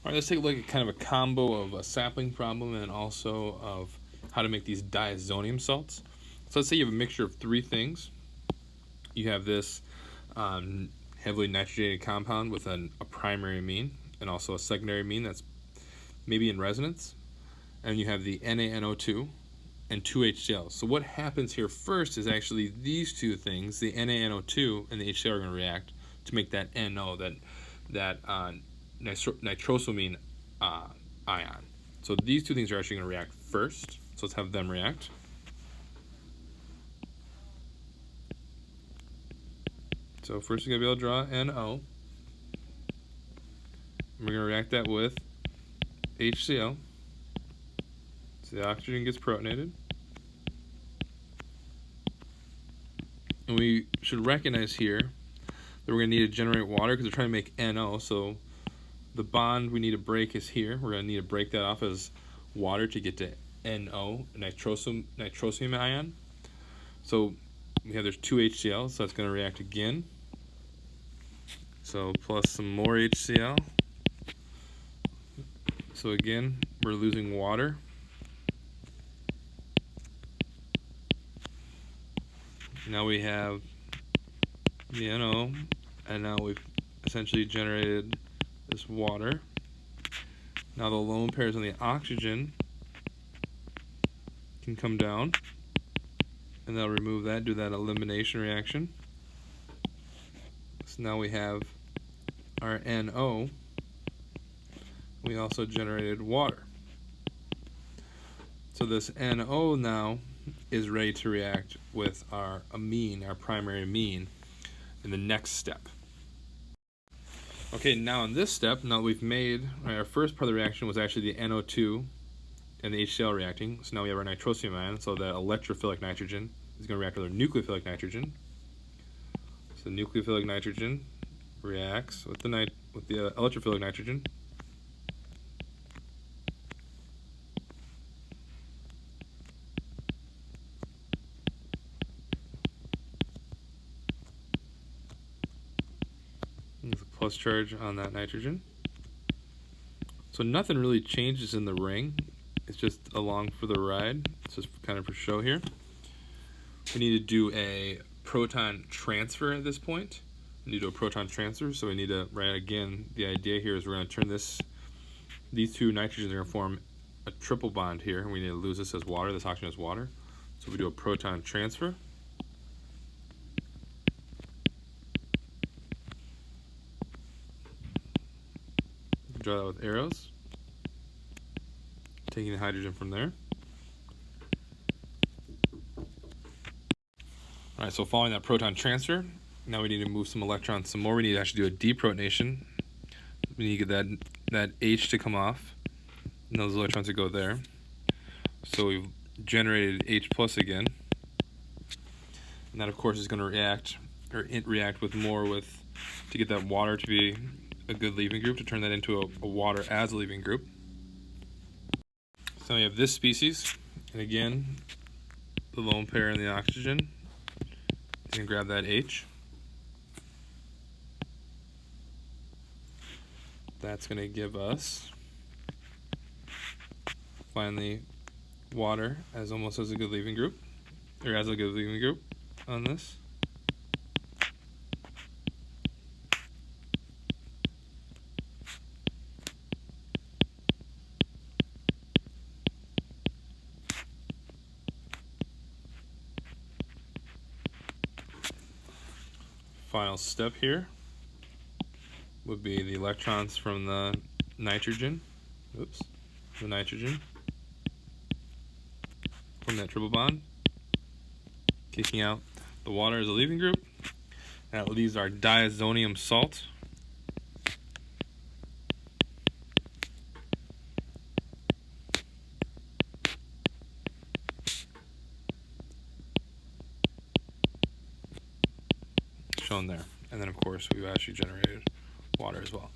All right, let's take a look at kind of a combo of a sapling problem and also of how to make these diazonium salts. So let's say you have a mixture of three things. You have this heavily nitrogenated compound with a primary amine and also a secondary amine that's maybe in resonance. And you have the NaNO2 and 2HCl. So what happens here first is actually these two things, the NaNO2 and the HCl, are going to react to make that NO, that nitrosamine ion. So these two things are actually going to react first. So let's have them react. So first we're going to be able to draw NO. And we're going to react that with HCl. So the oxygen gets protonated. And we should recognize here that we're going to need to generate water because we're trying to make NO. So the bond we need to break is here. We're going to need to break that off as water to get to NO, nitrosonium ion. So we have there's 2 HCl, so that's going to react again. So plus some more HCl. So again, we're losing water. Now we have the NO, and now we've essentially generated this water. Now the lone pairs on the oxygen can come down, and they'll remove that, do that elimination reaction. So now we have our NO. We also generated water. So this NO now is ready to react with our amine, our primary amine, in the next step. Okay, now in this step, now we've made, our first part of the reaction was actually the NO2 and the HCl reacting. So now we have our nitrosonium ion, so that electrophilic nitrogen is going to react with our nucleophilic nitrogen. So nucleophilic nitrogen reacts with the electrophilic nitrogen. There's a plus charge on that nitrogen. So nothing really changes in the ring. It's just along for the ride. It's just kind of for show here. We need to do a proton transfer at this point. We need to do a proton transfer, so we need to, right, again, the idea here is we're going to turn these two nitrogens are going to form a triple bond here, and we need to lose this as water, this oxygen as water. So we do a proton transfer. Draw that with arrows, taking the hydrogen from there. All right, so following that proton transfer, now we need to move some electrons some more. We need to actually do a deprotonation. We need to get that H to come off, and those electrons to go there. So we've generated H plus again, and that of course is going to react with more to get that water to be a good leaving group, to turn that into a water as a leaving group. So we have this species, and again, the lone pair and the oxygen. You can grab that H. That's going to give us finally water as almost as a good leaving group, or as a good leaving group on this. Final step here would be the electrons from the nitrogen, from that triple bond, kicking out the water as a leaving group. That leaves our diazonium salt. Shown there. And then of course we've actually generated water as well.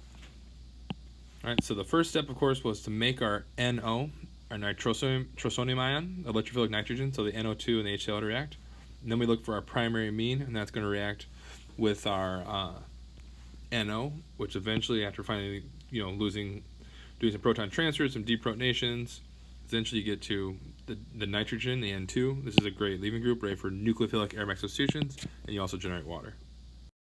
Alright, so the first step of course was to make our NO, our nitrosonium ion, electrophilic nitrogen, so the NO2 and the HCl to react. And then we look for our primary amine, and that's going to react with our NO, which eventually, after finally losing doing some proton transfers, some deprotonations. Eventually you get to the nitrogen, the N2. This is a great leaving group, ready for nucleophilic aromatic substitutions, and you also generate water.